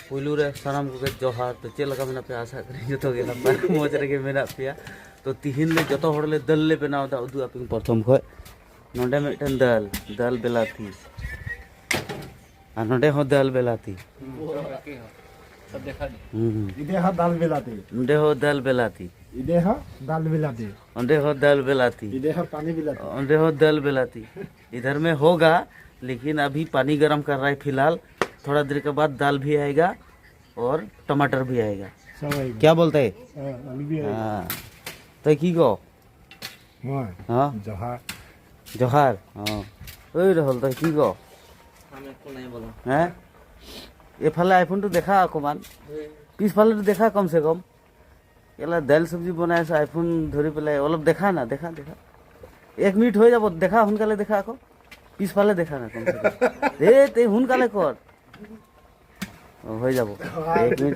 पुलू रे सानाम को जोहार तो चेल लगा मेना पे आशा करी जो गे नपाय मोज रे मेना पेया तो तिहिन ले जतो हड़ ले दल ले बनाव दा उदु आपिन प्रथम खय नोंडे मेटन दल बेलाती आ नोंडे हो दल बेलाती इदे हा दाल बेलाते नोंडे हो दल बेलाती इदे हा दाल बेलाते ओंडे हो दल बेलाती इदे हा पानी बेलाते ओंडे हो दल बेलाती इधर में होगा लेकिन अभी पानी गर्म कर रहा है फिलहाल थोड़ा देर के बाद दाल भी आएगा और टमाटर भी आएगा सब आएगा क्या बोलते है आलू भी आएगा हाँ तो की गो हां हाँ जहार जोहार हाँ ওই रहल तो की गो আমি একো নাই বলো হ্যাঁ এফালে আইফোন তো দেখা অকমান পিছফালে তো দেখা কম সে কম এলা দাইল সবজি বনাই আছে আইফোন ধৰি পেলাই অলপ দেখা না দেখা 1 মিনিট হৈ যাব দেখা সোনকালে দেখা আকৌ পিছফালে দেখা না কম সে কম তে সোনকালে কৰ হৈ যাব 1 মিনিট